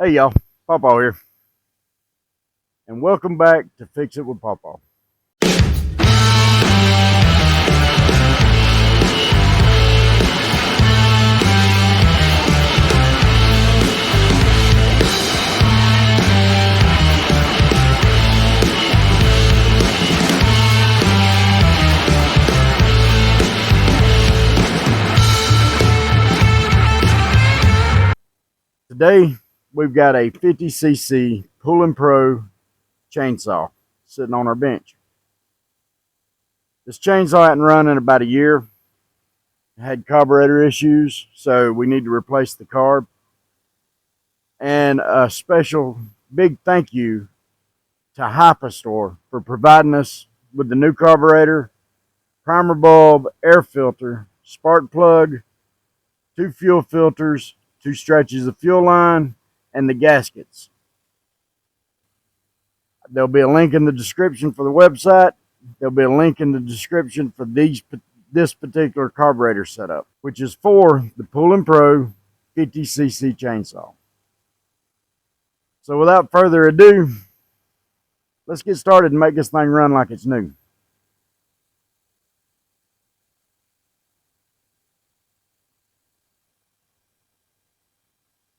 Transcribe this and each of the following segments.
Hey y'all, Pawpaw here, and welcome back to Fix It with Pawpaw. Today we've got a 50cc Poulan Pro chainsaw sitting on our bench. This chainsaw hadn't run in about a year. It had carburetor issues, so we need to replace the carb. And a special big thank you to Hyperstore for providing us with the new carburetor, primer bulb, air filter, spark plug, 2 fuel filters, 2 stretches of fuel line, and the gaskets. There'll be a link in the description for the website. There'll be a link in the description for this particular carburetor setup, which is for the Poulan Pro 50cc chainsaw. So without further ado, let's get started and make this thing run like it's new.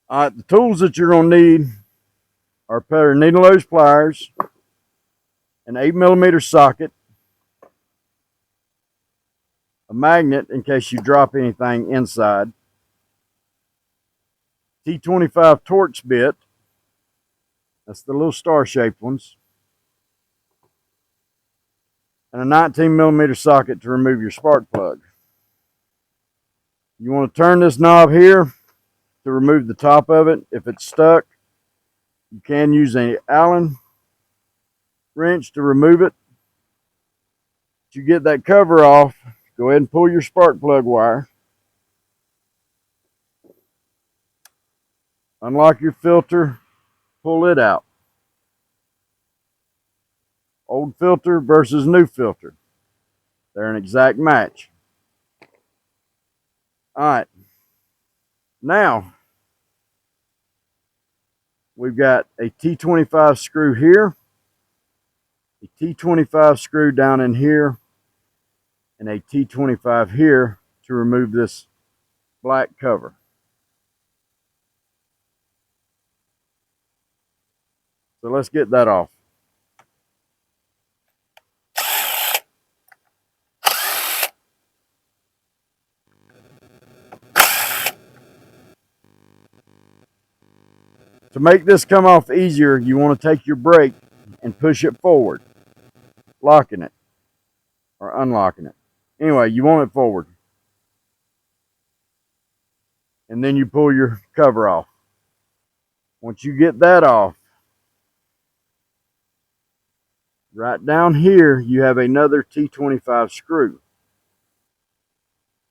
All right, the tools that you're going to need are a pair of needle nose pliers, an 8mm socket, a magnet in case you drop anything inside, T25 Torx bit, that's the little star-shaped ones, and a 19mm socket to remove your spark plug. You want to turn this knob here to remove the top of it. If it's stuck, you can use an Allen wrench to remove it. Once you get that cover off, go ahead and pull your spark plug wire. Unlock your filter, pull it out. Old filter versus new filter. They're an exact match. All right. Now, we've got a T25 screw here, a T25 screw down in here, and a T25 here to remove this black cover. So let's get that off. To make this come off easier, you want to take your brake and push it forward, locking it or unlocking it. Anyway, you want it forward. And then you pull your cover off. Once you get that off, right down here, you have another T25 screw.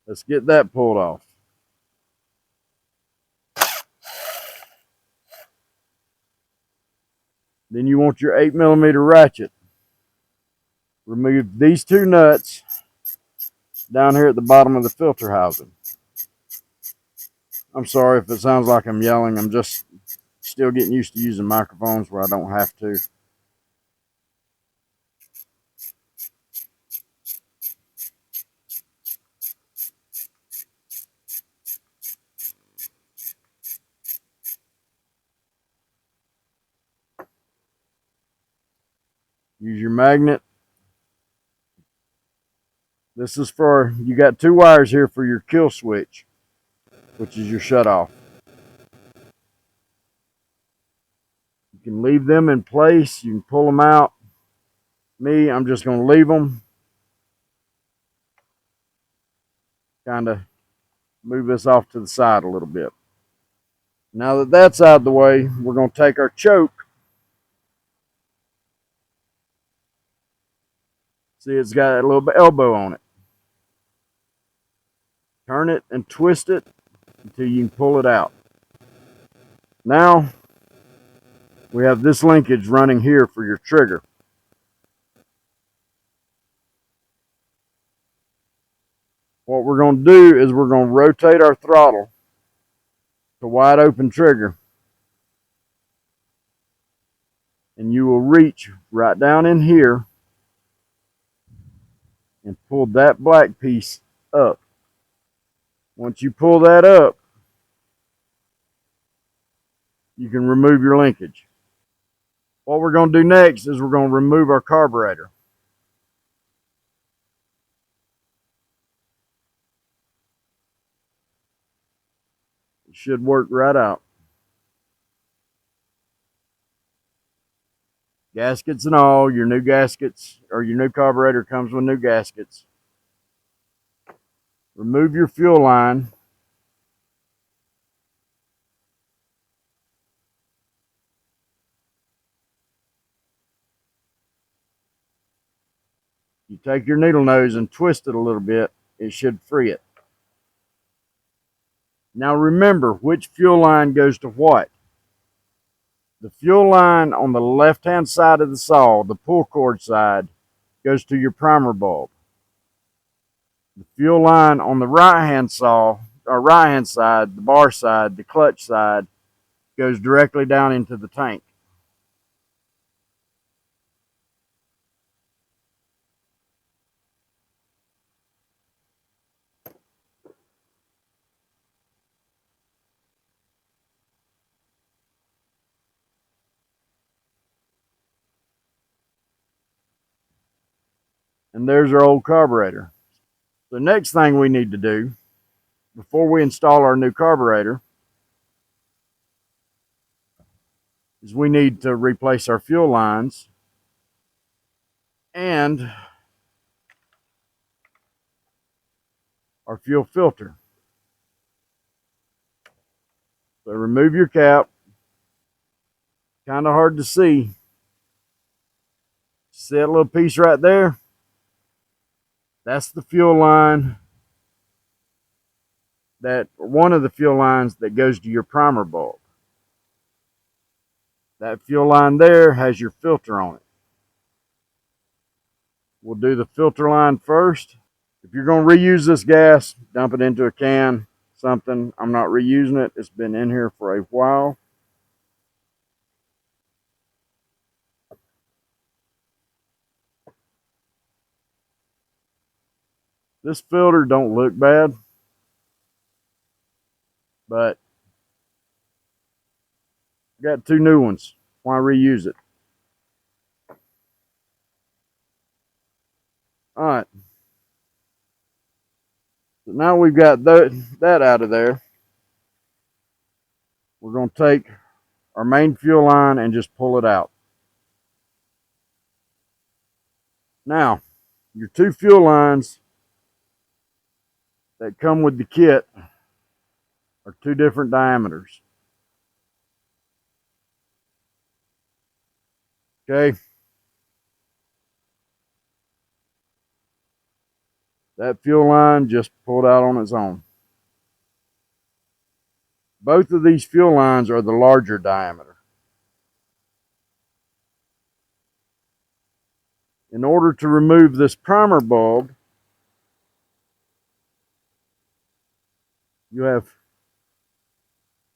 Let's get that pulled off. Then you want your 8mm ratchet. Remove these 2 nuts down here at the bottom of the filter housing. I'm sorry if it sounds like I'm yelling. I'm just still getting used to using microphones where I don't have to. Use your magnet. This is for, you got 2 wires here for your kill switch, which is your shutoff. You can leave them in place. You can pull them out. Me, I'm just going to leave them. Kind of move this off to the side a little bit. Now that that's out of the way, we're going to take our choke. See, it's got a little elbow on it. Turn it and twist it until you can pull it out. Now, we have this linkage running here for your trigger. What we're going to do is we're going to rotate our throttle to wide open trigger. and you will reach right down in here and pull that black piece up. Once you pull that up, you can remove your linkage. What we're going to do next is we're going to remove our carburetor. It should work right out. Gaskets and all, your new gaskets or your new carburetor comes with new gaskets. Remove your fuel line. You take your needle nose and twist it a little bit. It should free it. Now remember which fuel line goes to what. The fuel line on the left-hand side of the saw, the pull cord side, goes to your primer bulb. The fuel line on the right-hand saw, or right-hand side, the bar side, the clutch side, goes directly down into the tank. And there's our old carburetor. The next thing we need to do before we install our new carburetor is we need to replace our fuel lines and our fuel filter. So remove your cap. Kind of hard to see. See that little piece right there? That's the fuel line, that one of the fuel lines that goes to your primer bulb. That fuel line there has your filter on it. We'll do the filter line first. If you're going to reuse this gas, dump it into a can, something. I'm not reusing it. It's been in here for a while. This filter don't look bad, but I got two new ones. Why reuse it? All right. So now we've got that out of there. We're going to take our main fuel line and just pull it out. Now, your two fuel lines that come with the kit are two different diameters. Okay. That fuel line just pulled out on its own. Both of these fuel lines are the larger diameter. In order to remove this primer bulb, you have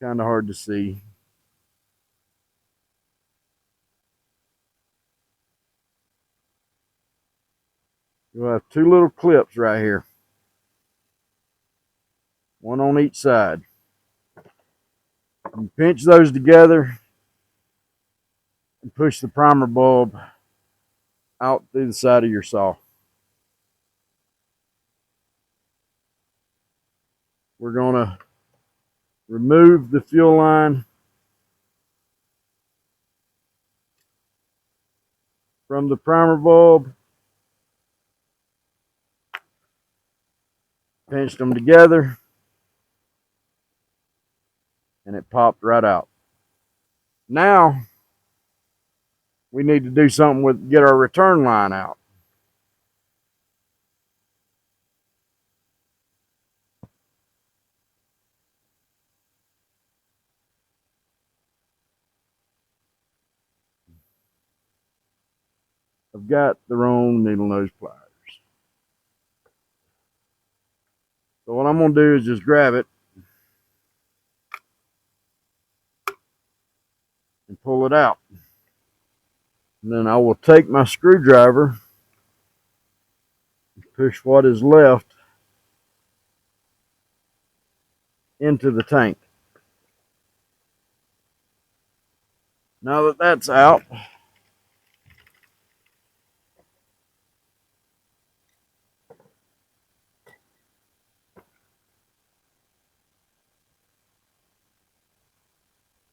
kind of hard to see. You'll have two little clips right here, one on each side. You pinch those together and push the primer bulb out through the side of your saw. We're going to remove the fuel line from the primer bulb, pinched them together, and it popped right out. Now we need to do something with get our return line out. I've got the wrong needle nose pliers. So what I'm going to do is just grab it and pull it out. And then I will take my screwdriver and push what is left into the tank. Now that that's out,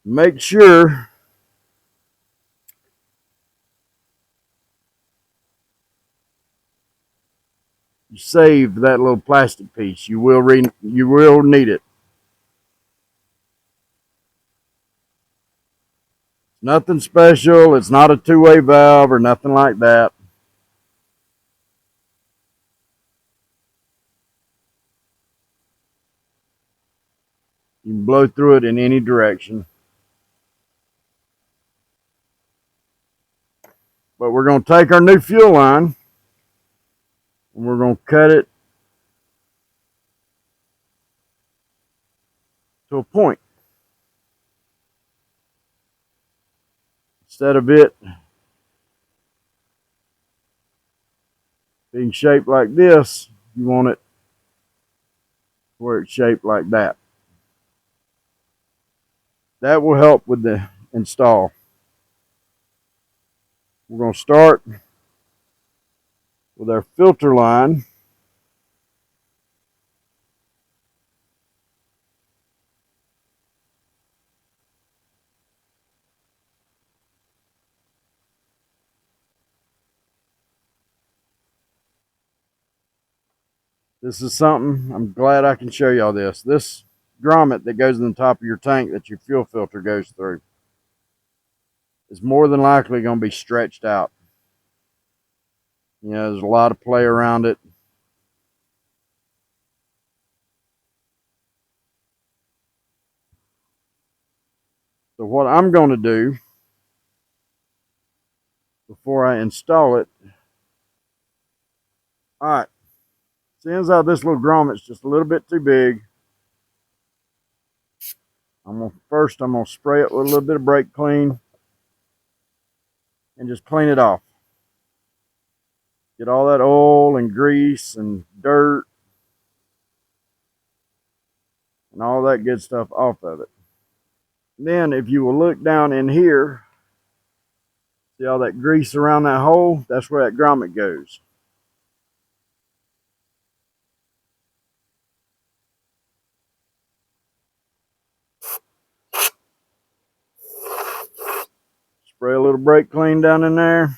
make sure you save that little plastic piece. You will need it. Nothing special. It's not a two-way valve or nothing like that. You can blow through it in any direction. But we're going to take our new fuel line and we're going to cut it to a point. Instead of it being shaped like this, you want it where it's shaped like that. That will help with the install. We're going to start with our filter line. This is something, I'm glad I can show y'all this. This grommet that goes in the top of your tank that your fuel filter goes through is more than likely going to be stretched out. You know, there's a lot of play around it. So what I'm going to do before I install it, all right, seeing how this little grommet's just a little bit too big, I'm going to spray it with a little bit of brake clean and just clean it off. Get all that oil and grease and dirt and all that good stuff off of it. Then if you will look down in here, see all that grease around that hole? That's where that grommet goes. Spray a little brake clean down in there.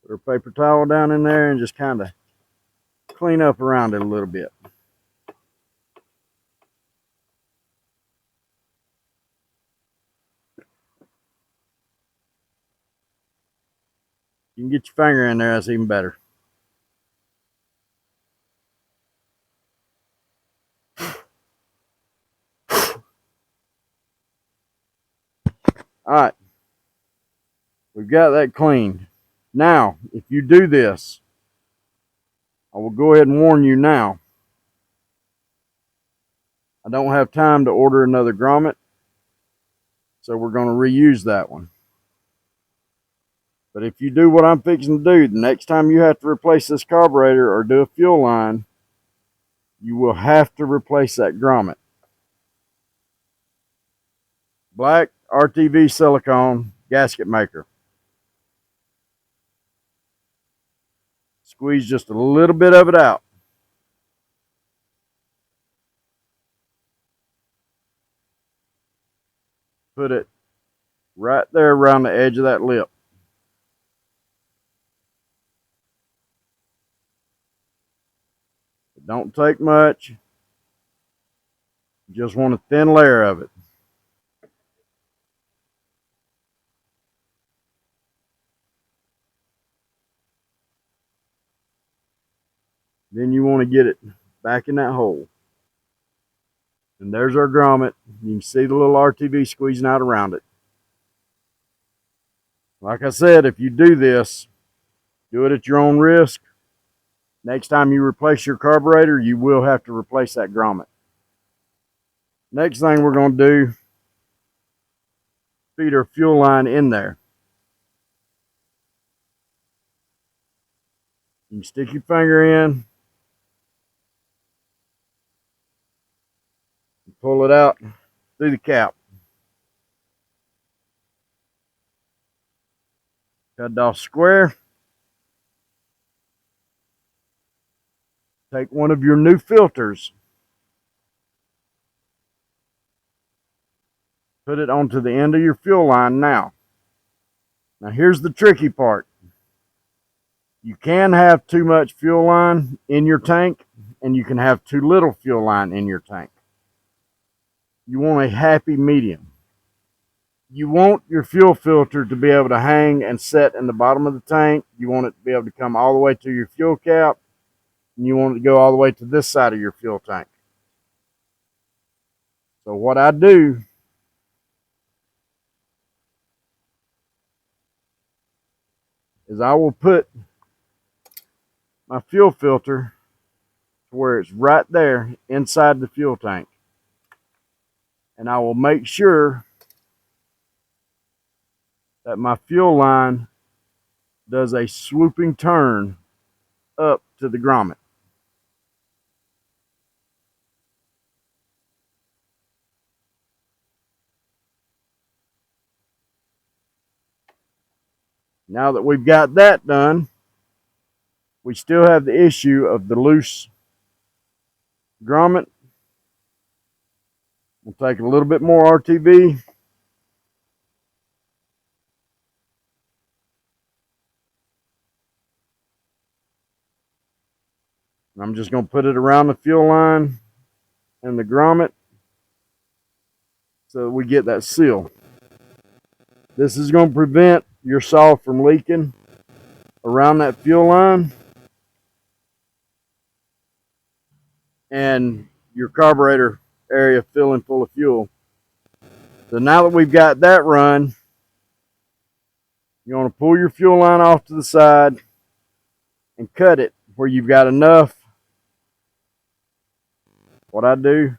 Put a paper towel down in there and just kind of clean up around it a little bit. You can get your finger in there, that's even better. All right, we've got that cleaned. Now, if you do this, I will go ahead and warn you now. I don't have time to order another grommet, so we're going to reuse that one. But if you do what I'm fixing to do, the next time you have to replace this carburetor or do a fuel line, you will have to replace that grommet. Black RTV silicone gasket maker. Squeeze just a little bit of it out. Put it right there around the edge of that lip. It don't take much. You just want a thin layer of it. Then you want to get it back in that hole. And there's our grommet. You can see the little RTV squeezing out around it. Like I said, if you do this, do it at your own risk. Next time you replace your carburetor, you will have to replace that grommet. Next thing we're going to do, feed our fuel line in there. You can stick your finger in, and pull it out through the cap. Cut it off square. Take one of your new filters, put it onto the end of your fuel line now. Now here's the tricky part. You can have too much fuel line in your tank, and you can have too little fuel line in your tank. You want a happy medium. You want your fuel filter to be able to hang and set in the bottom of the tank. You want it to be able to come all the way to your fuel cap, and you want it to go all the way to this side of your fuel tank. So what I do is I will put my fuel filter to where it's right there inside the fuel tank. And I will make sure that my fuel line does a swooping turn up to the grommet. Now that we've got that done, we still have the issue of the loose grommet. We'll take a little bit more RTV. I'm just going to put it around the fuel line and the grommet so that we get that seal. This is going to prevent your saw from leaking around that fuel line and your carburetor area filling full of fuel. So now that we've got that run, you want to pull your fuel line off to the side and cut it where you've got enough. What I do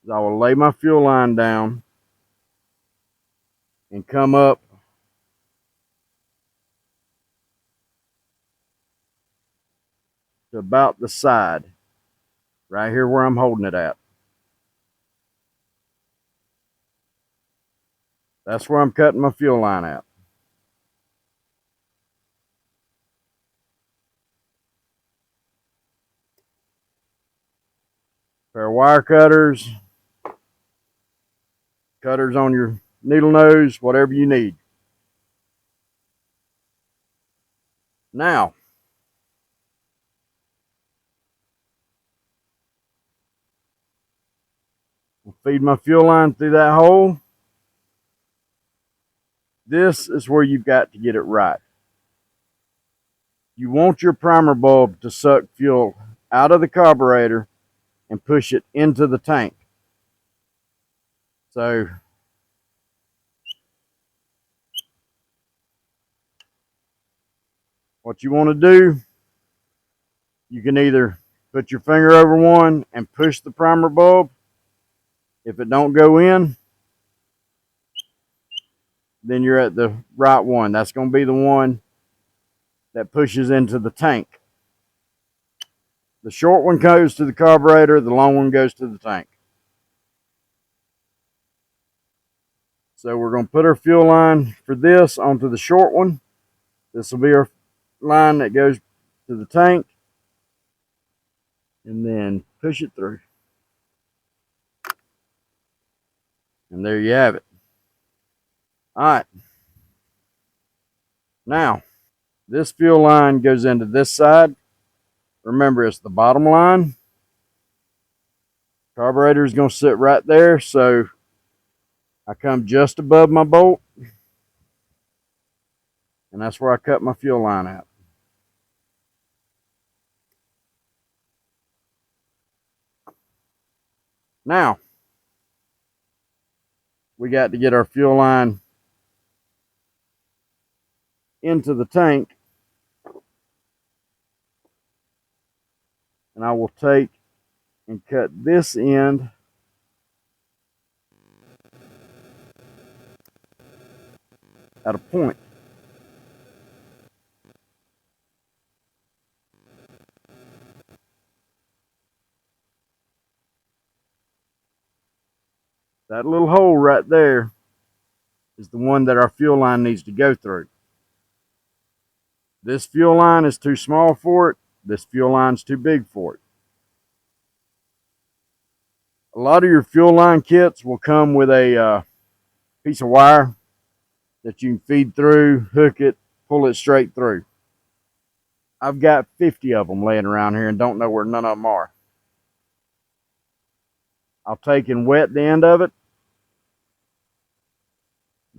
is I will lay my fuel line down and come up to about the side, right here where I'm holding it at. That's where I'm cutting my fuel line at. Pair of wire cutters, cutters on your needle nose, whatever you need. Now, I'll feed my fuel line through that hole. This is where you've got to get it right. You want your primer bulb to suck fuel out of the carburetor and push it into the tank. So what you want to do, you can either put your finger over one and push the primer bulb. If it don't go in, then you're at the right one. That's going to be the one that pushes into the tank. The short one goes to the carburetor, the long one goes to the tank. So we're going to put our fuel line for this onto the short one. This will be our line that goes to the tank. And then push it through. And there you have it. All right. Now, this fuel line goes into this side. Remember, it's the bottom line. Carburetor is going to sit right there, so I come just above my bolt, and that's where I cut my fuel line out. Now, we got to get our fuel line into the tank, and I will take and cut this end at a point. That little hole right there is the one that our fuel line needs to go through. This fuel line is too small for it. This fuel line is too big for it. A lot of your fuel line kits will come with a piece of wire that you can feed through, hook it, pull it straight through. I've got 50 of them laying around here and don't know where none of them are. I'll take and wet the end of it.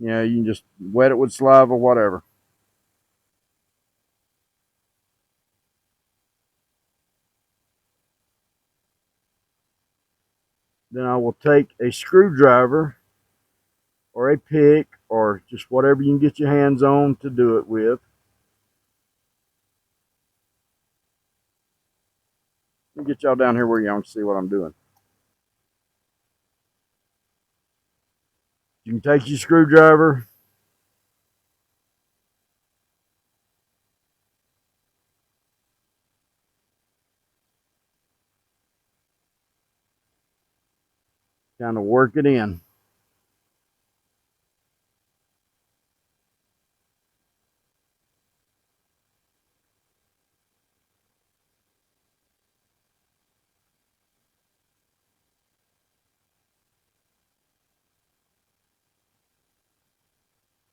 You know, you can just wet it with saliva, whatever. Then I will take a screwdriver or a pick or just whatever you can get your hands on to do it with. Let me get y'all down here where y'all can see what I'm doing. You can take your screwdriver, kind of work it in.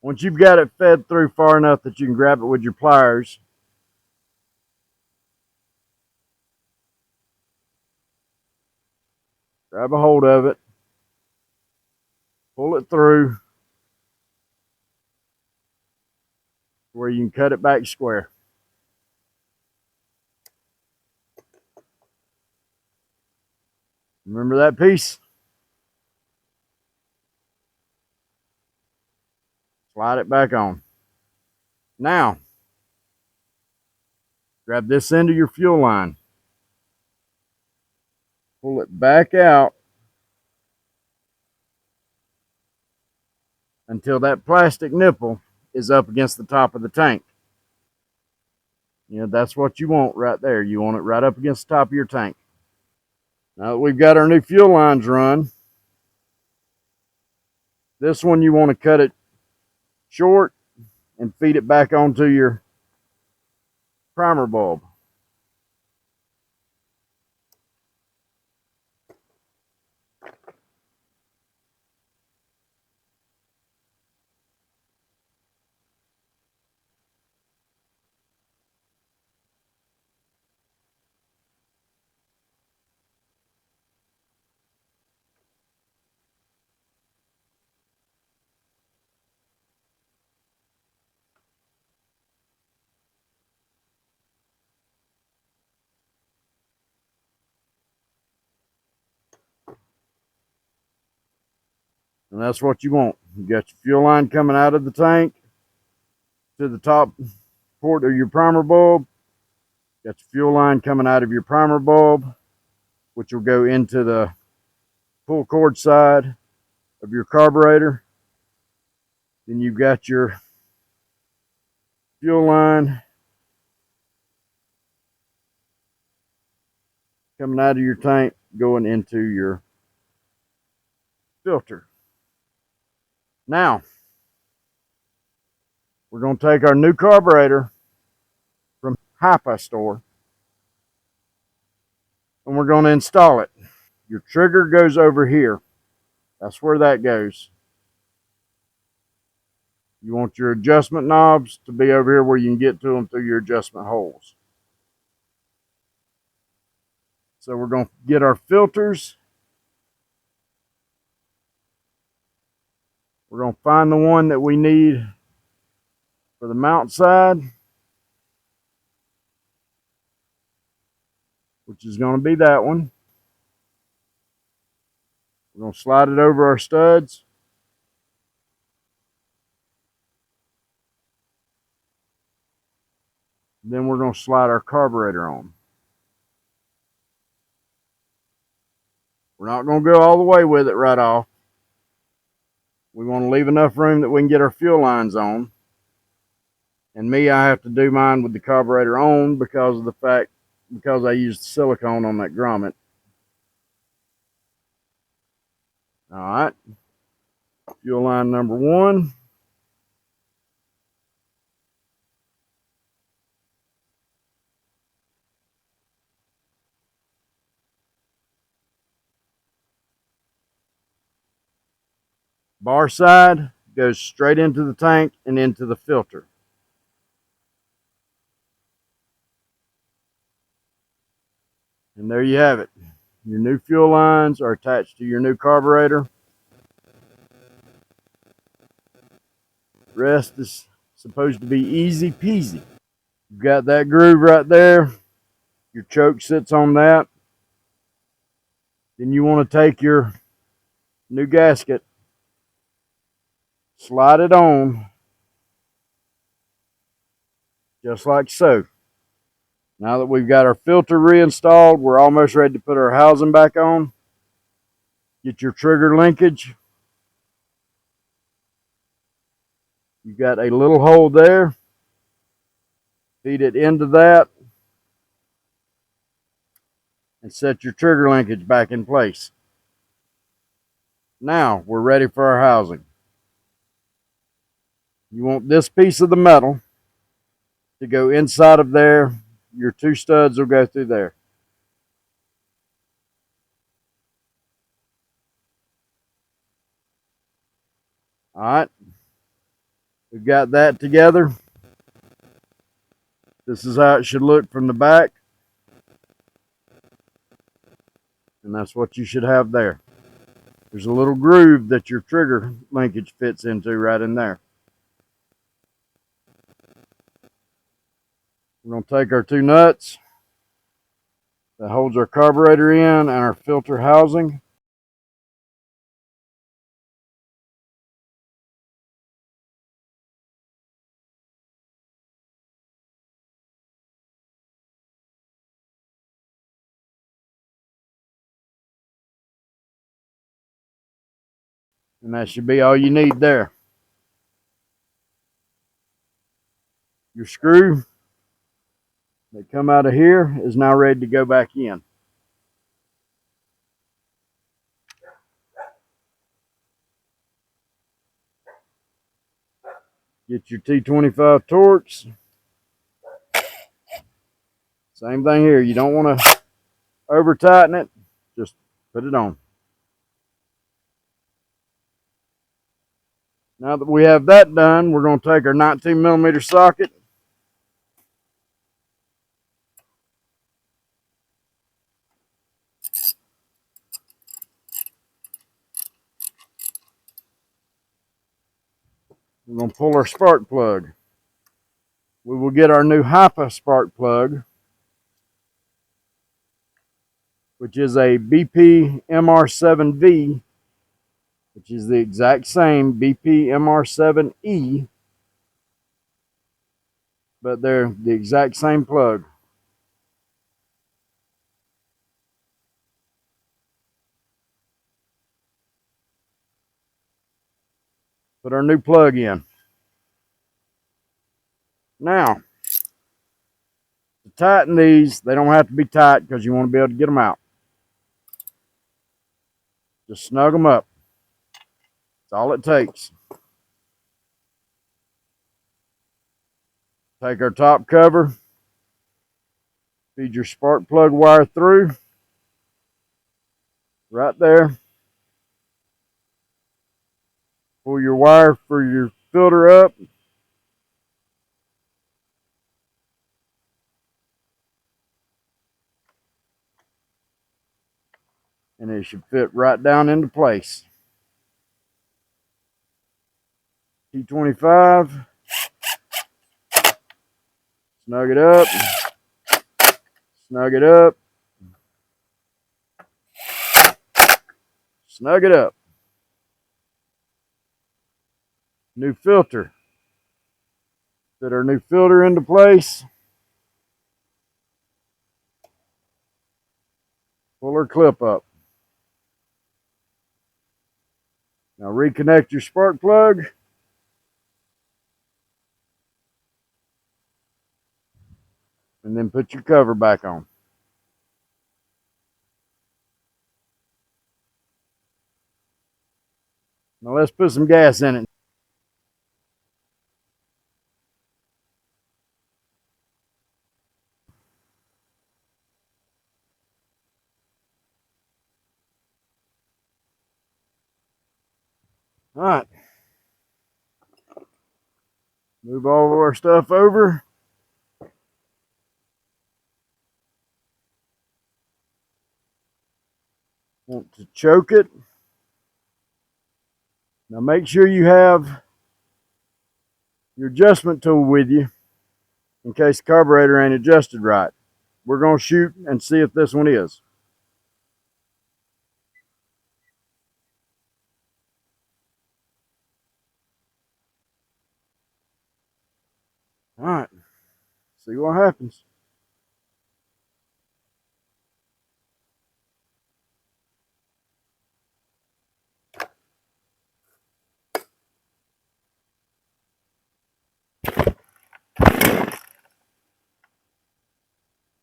Once you've got it fed through far enough that you can grab it with your pliers, grab a hold of it, pull it through where you can cut it back square. Remember that piece? Slide it back on. Now, grab this end of your fuel line, pull it back out until that plastic nipple is up against the top of the tank. You know, that's what you want right there. You want it right up against the top of your tank. Now that we've got our new fuel lines run, this one you want to cut it short and feed it back onto your primer bulb. And that's what you want. You got your fuel line coming out of the tank to the top port of your primer bulb. Got your fuel line coming out of your primer bulb, which will go into the pull cord side of your carburetor. Then you've got your fuel line coming out of your tank, going into your filter. Now, we're going to take our new carburetor from Hi-Fi store and we're going to install it. Your trigger goes over here. That's where that goes. You want your adjustment knobs to be over here where you can get to them through your adjustment holes. So we're going to get our filters. We're going to find the one that we need for the mount side, which is going to be that one. We're going to slide it over our studs. Then we're going to slide our carburetor on. We're not going to go all the way with it right off. We want to leave enough room that we can get our fuel lines on. And me, I have to do mine with the carburetor on because I used silicone on that grommet. All right, fuel line number 1. Bar side goes straight into the tank and into the filter. And there you have it. Your new fuel lines are attached to your new carburetor. The rest is supposed to be easy peasy. You've got that groove right there. Your choke sits on that. Then you want to take your new gasket, slide it on, just like so. Now that we've got our filter reinstalled, we're almost ready to put our housing back on. Get your trigger linkage. You've got a little hole there. Feed it into that and set your trigger linkage back in place. Now we're ready for our housing. You want this piece of the metal to go inside of there. Your 2 studs will go through there. All right, we've got that together. This is how it should look from the back. And that's what you should have there. There's a little groove that your trigger linkage fits into right in there. We're going to take our 2 nuts that holds our carburetor in and our filter housing. And that should be all you need there. Your screw that come out of here is now ready to go back in. Get your T25 Torx. Same thing here. You don't want to over tighten it. Just put it on. Now that we have that done, we're going to take our 19mm socket. We're going to pull our spark plug. We will get our new HIPA spark plug, which is a BP MR7V, which is the exact same BP MR7E, but they're the exact same plug. Put our new plug in. Now, to tighten these, they don't have to be tight because you want to be able to get them out. Just snug them up. That's all it takes. Take our top cover, feed your spark plug wire through, right there. Pull your wire for your filter up. And it should fit right down into place. T25. Snug it up. Snug it up. Snug it up. New filter. Fit our new filter into place. Pull our clip up. Now reconnect your spark plug. And then put your cover back on. Now let's put some gas in it. All right. Move all of our stuff over. Want to choke it. Now make sure you have your adjustment tool with you in case the carburetor ain't adjusted right. We're going to shoot and see if this one is. All right. See what happens.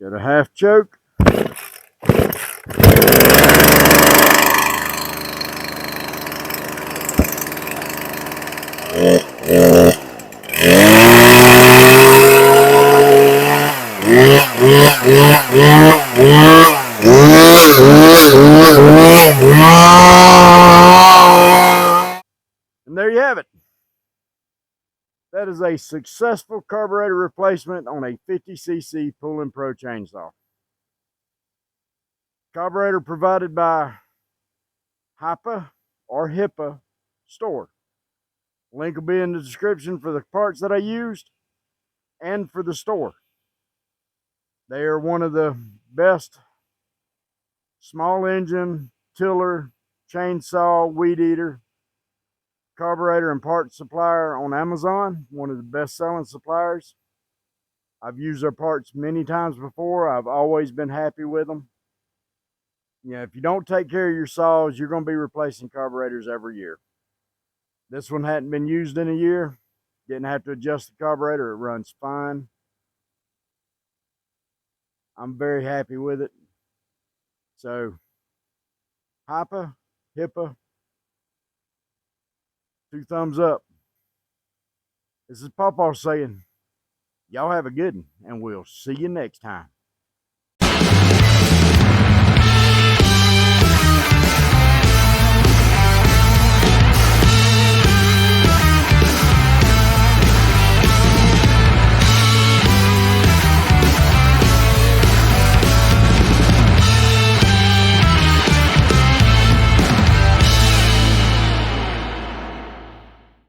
Get a half choke. And there you have it. That is a successful carburetor replacement on a 50cc Poulan Pro chainsaw. Carburetor provided by HIPA or HIPA store. Link will be in the description for the parts that I used and for the store. They are one of the best small engine, tiller, chainsaw, weed eater, carburetor and parts supplier on Amazon. One of the best selling suppliers. I've used their parts many times before. I've always been happy with them. Yeah, if you don't take care of your saws, you're going to be replacing carburetors every year. This one hadn't been used in a year. Didn't have to adjust the carburetor. It runs fine. I'm very happy with it. So, HIPA, HIPA, 2 thumbs up. This is Pawpaw saying, y'all have a good one, and we'll see you next time.